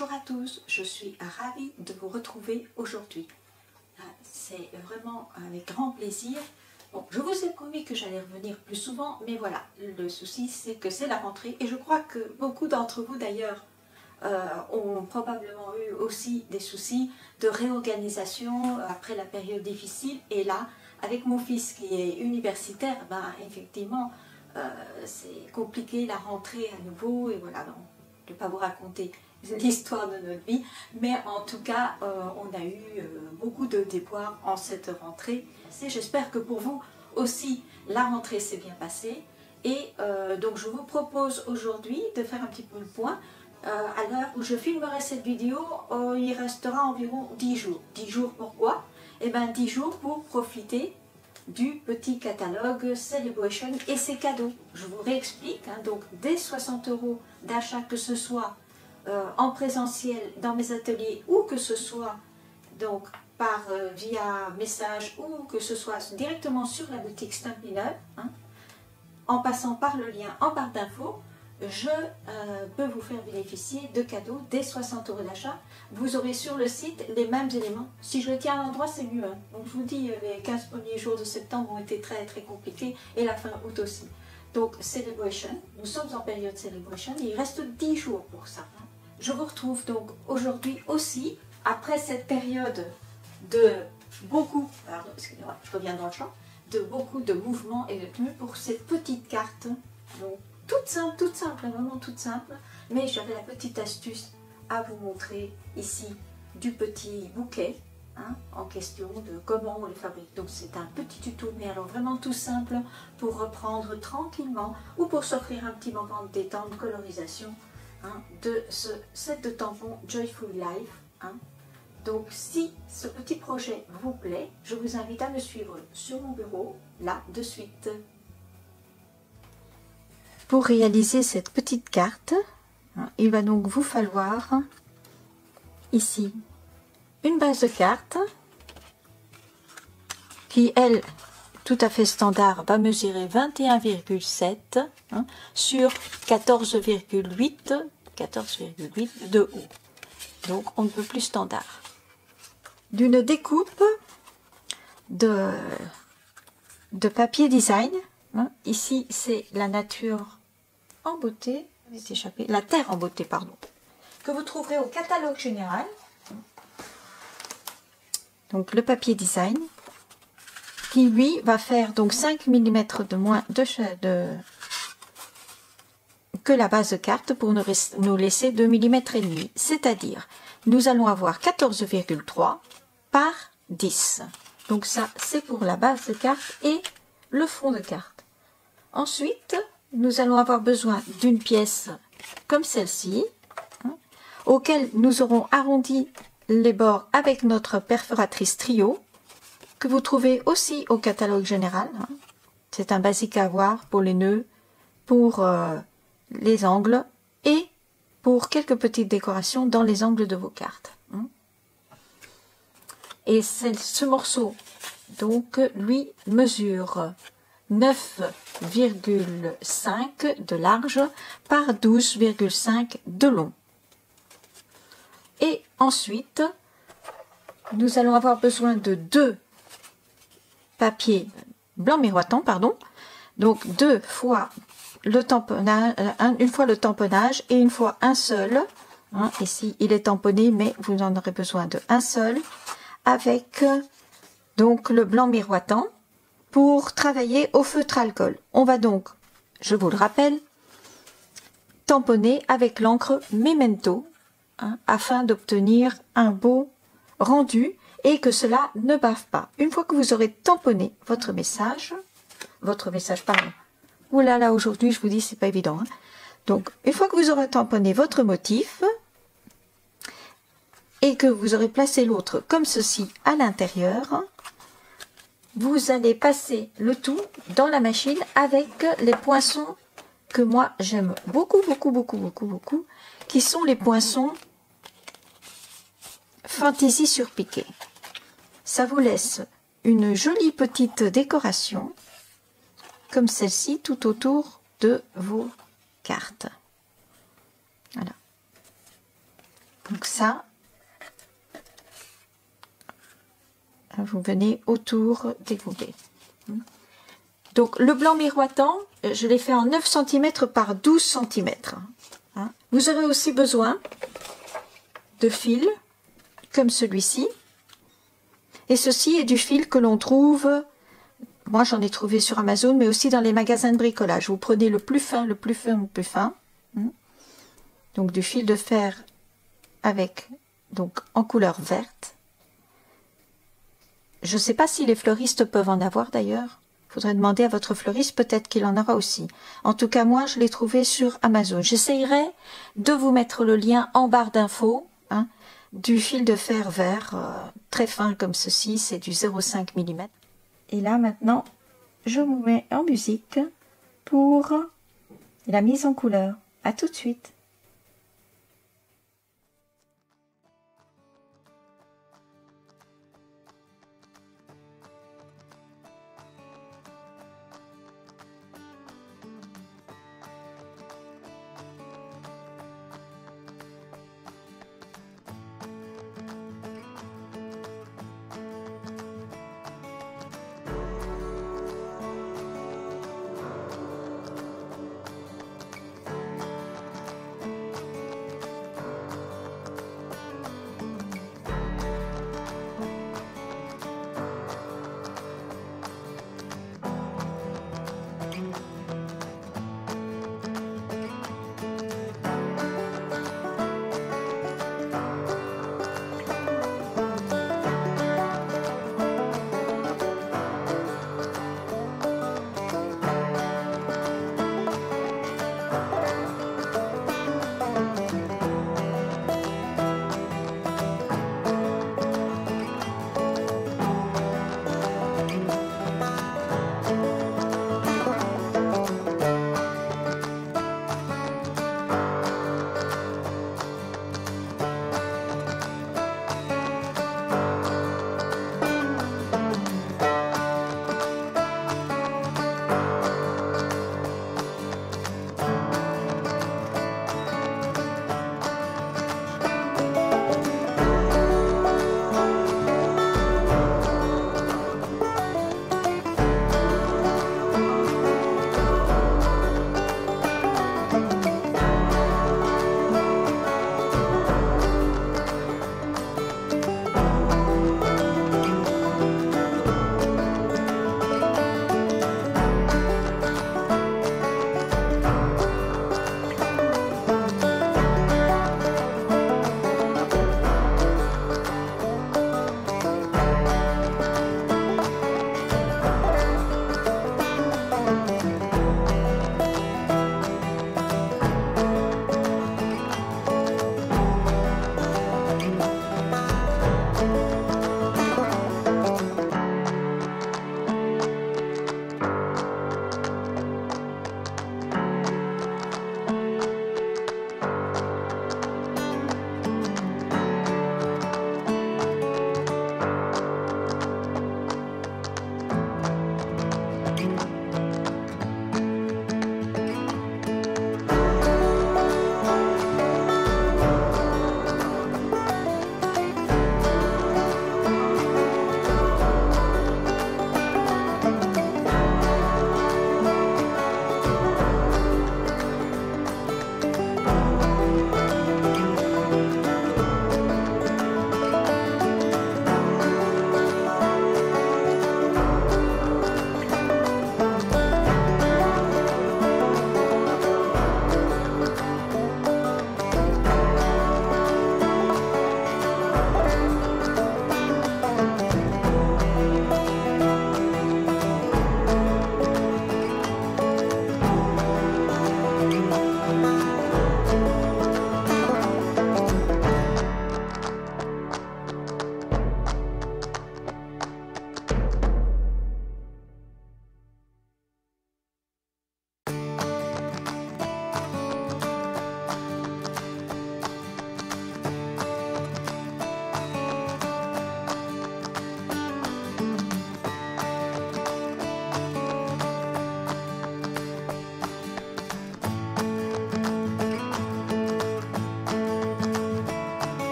Bonjour à tous, je suis ravie de vous retrouver aujourd'hui. C'est vraiment avec grand plaisir. Bon, je vous ai promis que j'allais revenir plus souvent, mais voilà, le souci c'est que c'est la rentrée et je crois que beaucoup d'entre vous d'ailleurs ont probablement eu aussi des soucis de réorganisation après la période difficile. Et là, avec mon fils qui est universitaire, ben, effectivement, c'est compliqué la rentrée à nouveau et voilà, donc, je ne vais pas vous raconter l'histoire de notre vie, mais en tout cas, on a eu beaucoup de déboires en cette rentrée. J'espère que pour vous aussi, la rentrée s'est bien passée. Et donc, je vous propose aujourd'hui de faire un petit peu le point. À l'heure où je filmerai cette vidéo, il restera environ 10 jours. 10 jours pourquoi? Eh bien 10 jours pour profiter du petit catalogue Celebration et ses cadeaux. Je vous réexplique, hein, donc dès 60 € d'achat, que ce soit en présentiel dans mes ateliers ou que ce soit donc par via message ou que ce soit directement sur la boutique Stampin' Up, hein, en passant par le lien en barre d'infos, je peux vous faire bénéficier de cadeaux dès 60 € d'achat. Vous aurez sur le site les mêmes éléments. Si je le tiens à l'endroit, c'est mieux. Hein. Donc je vous dis, les 15 premiers jours de septembre ont été très compliqués et la fin août aussi. Donc Celebration, nous sommes en période Celebration, il reste 10 jours pour ça. Hein. Je vous retrouve donc aujourd'hui aussi, après cette période de beaucoup, pardon, excusez-moi, je reviens dans le champ, de beaucoup de mouvements et de tenues pour cette petite carte. Donc, toute simple, vraiment toute simple, mais j'avais la petite astuce à vous montrer ici du petit bouquet hein, en question de comment on le fabrique. Donc c'est un petit tuto, mais alors vraiment tout simple pour reprendre tranquillement ou pour s'offrir un petit moment de détente, de colorisation hein, de ce set de tampons Joyful Life. Hein. Donc si ce petit projet vous plaît, je vous invite à me suivre sur mon bureau, là, de suite. Pour réaliser cette petite carte, il va donc vous falloir ici une base de carte qui, elle, tout à fait standard, va mesurer 21,7 hein, sur 14,8 de haut. Donc on ne peut plus standard. D'une découpe de papier design. Hein, ici c'est la nature en beauté, la terre en beauté, pardon, que vous trouverez au catalogue général. Donc le papier design, qui lui va faire donc 5 mm de moins que la base de carte pour nous laisser 2 mm et demi. C'est-à-dire, nous allons avoir 14,3 par 10. Donc ça, c'est pour la base de carte et le fond de carte. Ensuite, nous allons avoir besoin d'une pièce comme celle-ci, hein, auquel nous aurons arrondi les bords avec notre perforatrice trio, que vous trouvez aussi au catalogue général. Hein. C'est un basique à avoir pour les nœuds, pour les angles et pour quelques petites décorations dans les angles de vos cartes. Hein. Et ce morceau, donc, lui, mesure 9,5 de large par 12,5 de long. Et ensuite, nous allons avoir besoin de 2 papiers blanc miroitant, pardon. Donc 2 fois le tamponnage, une fois le tamponnage et une fois un seul. Hein, ici, il est tamponné, mais vous en aurez besoin de un seul avec donc le blanc miroitant. Pour travailler au feutre alcool. On va donc, je vous le rappelle, tamponner avec l'encre Memento hein, afin d'obtenir un beau rendu et que cela ne bave pas. Une fois que vous aurez tamponné votre message, pardon. Oula là, aujourd'hui, je vous dis, c'est pas évident. Hein. Donc, une fois que vous aurez tamponné votre motif et que vous aurez placé l'autre comme ceci à l'intérieur, vous allez passer le tout dans la machine avec les poinçons que moi j'aime beaucoup, qui sont les poinçons Fantasy sur piqué. Ça vous laisse une jolie petite décoration comme celle-ci tout autour de vos cartes. Voilà. Donc ça, vous venez autour des gobelets. Donc le blanc miroitant, je l'ai fait en 9 cm par 12 cm. Vous aurez aussi besoin de fil comme celui-ci. Et ceci est du fil que l'on trouve, moi j'en ai trouvé sur Amazon, mais aussi dans les magasins de bricolage. Vous prenez le plus fin, le plus fin, le plus fin. Donc du fil de fer avec, donc en couleur verte. Je ne sais pas si les fleuristes peuvent en avoir d'ailleurs. Il faudrait demander à votre fleuriste, peut-être qu'il en aura aussi. En tout cas, moi, je l'ai trouvé sur Amazon. J'essayerai de vous mettre le lien en barre d'infos, du fil de fer vert, très fin comme ceci, c'est du 0,5 mm. Et là, maintenant, je vous mets en musique pour la mise en couleur. À tout de suite.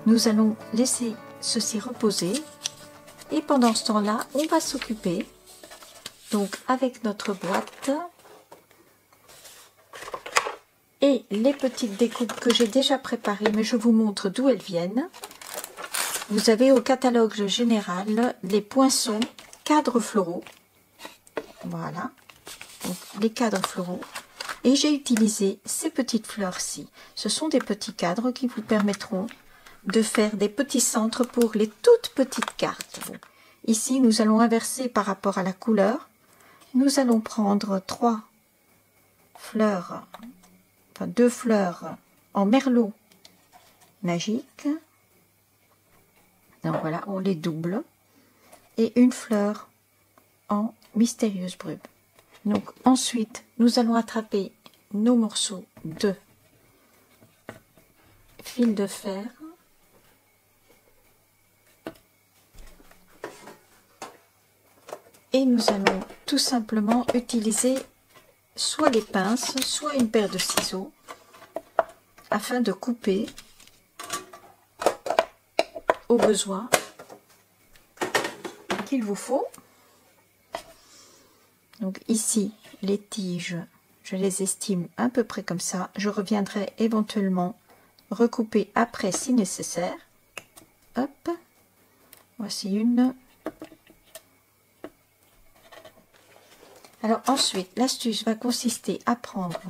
nous allons laisser ceci reposer et pendant ce temps-là, on va s'occuper donc avec notre boîte et les petites découpes que j'ai déjà préparées, mais je vous montre d'où elles viennent. Vous avez au catalogue général les poinçons cadres floraux. Voilà, donc les cadres floraux. Et j'ai utilisé ces petites fleurs-ci. Ce sont des petits cadres qui vous permettront de faire des petits centres pour les toutes petites cartes. Ici, nous allons inverser par rapport à la couleur. Nous allons prendre 3 fleurs, enfin 2 fleurs en merlot magique. Donc voilà, on les double. Et une fleur en mystérieuse brume. Donc ensuite, nous allons attraper nos morceaux de fil de fer. Et nous allons tout simplement utiliser soit les pinces, soit une paire de ciseaux afin de couper au besoin qu'il vous faut. Donc ici, les tiges, je les estime à peu près comme ça. Je reviendrai éventuellement recouper après si nécessaire. Hop, voici une. Alors ensuite, l'astuce va consister à prendre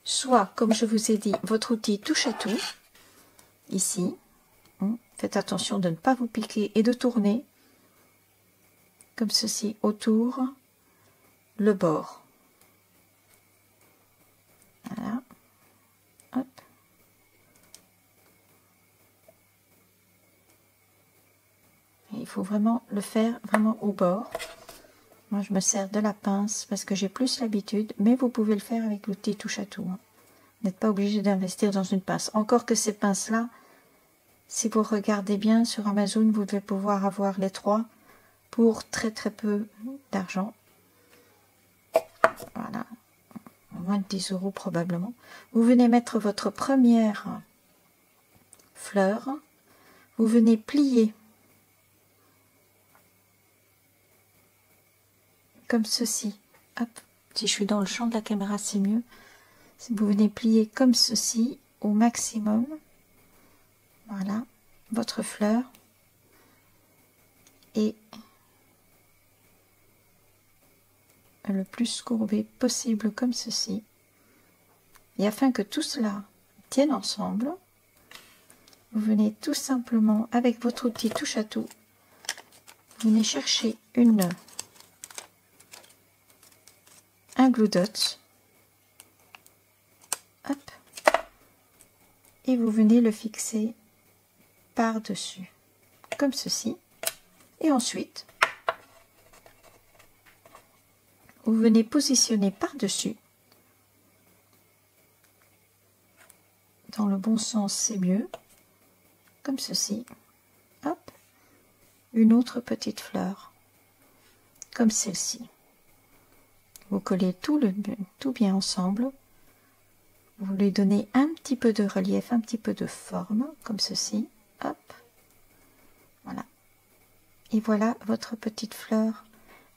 soit, comme je vous ai dit, votre outil touche à tout, ici. Faites attention de ne pas vous piquer et de tourner comme ceci autour le bord. Voilà. Hop. Et il faut vraiment le faire vraiment au bord. Moi je me sers de la pince parce que j'ai plus l'habitude, mais vous pouvez le faire avec l'outil touche à tout. Vous n'êtes pas obligé d'investir dans une pince. Encore que ces pinces là, si vous regardez bien sur Amazon, vous devez pouvoir avoir les 3 pour très peu d'argent. Voilà, moins de 10 € probablement. Vous venez mettre votre première fleur, vous venez plier comme ceci. Hop, si je suis dans le champ de la caméra, c'est mieux. Vous venez plier comme ceci au maximum. Voilà, votre fleur. Et le plus courbé possible comme ceci. Et afin que tout cela tienne ensemble, vous venez tout simplement avec votre outil touche à tout, vous venez chercher un glue dot, hop, et vous venez le fixer par-dessus, comme ceci. Et ensuite, vous venez positionner par-dessus. Dans le bon sens, c'est mieux. Comme ceci. Hop. Une autre petite fleur. Comme celle-ci. Vous collez tout bien ensemble. Vous lui donnez un petit peu de relief, un petit peu de forme, comme ceci. Hop. Voilà. Et voilà, votre petite fleur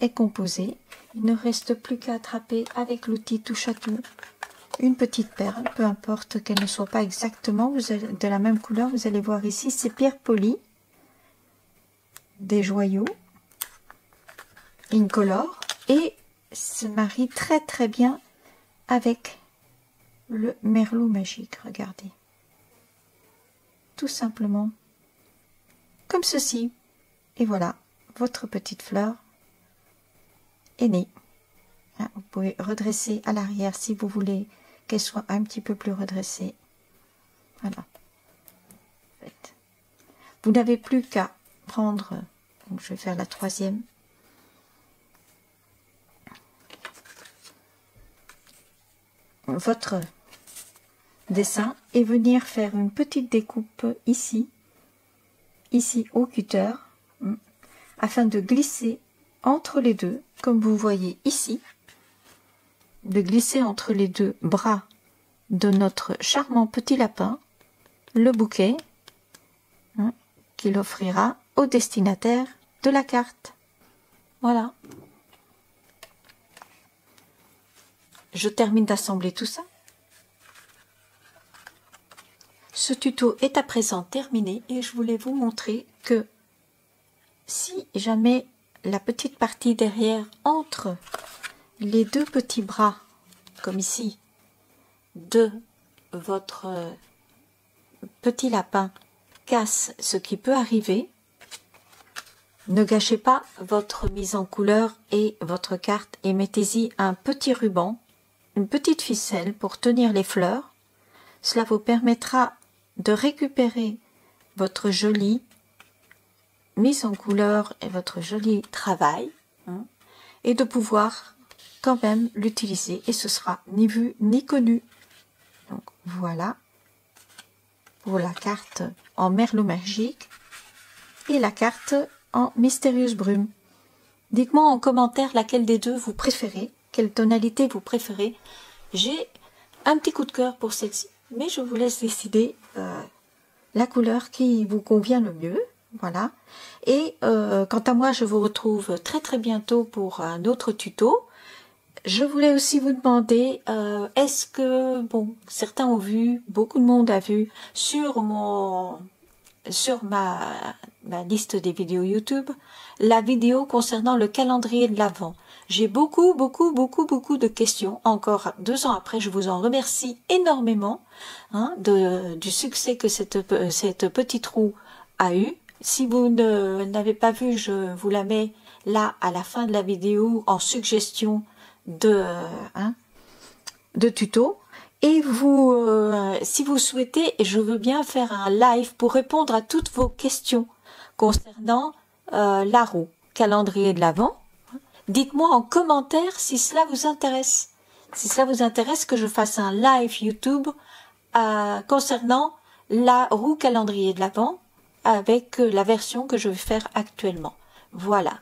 est composée. Il ne reste plus qu'à attraper avec l'outil touche à tout une petite perle, peu importe qu'elle ne soit pas exactement de la même couleur. Vous allez voir ici, c'est pierre polie, des joyaux, incolore, et se marie très bien avec le merlot magique. Regardez, tout simplement comme ceci. Et voilà, votre petite fleur est née. Vous pouvez redresser à l'arrière si vous voulez qu'elle soit un petit peu plus redressée. Voilà. Vous n'avez plus qu'à prendre, donc je vais faire la troisième. Votre dessin et venir faire une petite découpe ici au cutter, afin de glisser entre les deux, comme vous voyez ici, de glisser entre les deux bras de notre charmant petit lapin le bouquet qu'il offrira au destinataire de la carte. Voilà. Je termine d'assembler tout ça. Ce tuto est à présent terminé et je voulais vous montrer que si jamais la petite partie derrière entre les deux petits bras, comme ici, de votre petit lapin casse, ce qui peut arriver, ne gâchez pas votre mise en couleur et votre carte et mettez-y un petit ruban, une petite ficelle pour tenir les fleurs. Cela vous permettra de récupérer votre jolie mise en couleur et votre joli travail, et de pouvoir quand même l'utiliser et ce sera ni vu ni connu. Donc voilà pour la carte en merlot magique et la carte en mystérieuse brume. Dites-moi en commentaire laquelle des deux vous préférez, quelle tonalité vous préférez. J'ai un petit coup de cœur pour celle-ci, mais je vous laisse décider la couleur qui vous convient le mieux. Voilà. Et quant à moi, je vous retrouve très très bientôt pour un autre tuto. Je voulais aussi vous demander, est-ce que, bon, certains ont vu, beaucoup de monde a vu sur ma liste des vidéos YouTube, la vidéo concernant le calendrier de l'Avent. J'ai beaucoup de questions. Encore 2 ans après, je vous en remercie énormément du succès que cette petite roue a eu. Si vous ne l'avez pas vue, je vous la mets là à la fin de la vidéo en suggestion de tuto. Et vous, si vous souhaitez, je veux bien faire un live pour répondre à toutes vos questions concernant la roue, calendrier de l'Avent. Dites-moi en commentaire si cela vous intéresse. Si cela vous intéresse que je fasse un live YouTube concernant la roue calendrier de l'Avent avec la version que je vais faire actuellement. Voilà.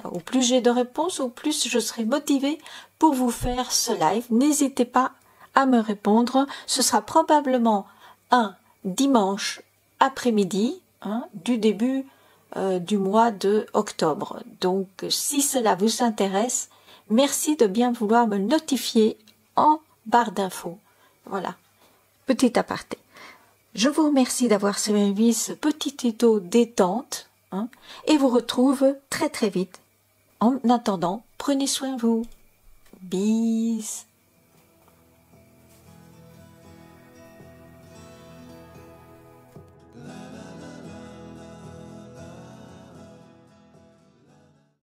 Au plus j'ai de réponses, au plus je serai motivée pour vous faire ce live. N'hésitez pas à me répondre. Ce sera probablement un dimanche après-midi du début du mois de octobre. Donc, si cela vous intéresse, merci de bien vouloir me notifier en barre d'infos. Voilà, petit aparté. Je vous remercie d'avoir suivi ce petit tuto détente et vous retrouve très très vite. En attendant, prenez soin de vous. Bis.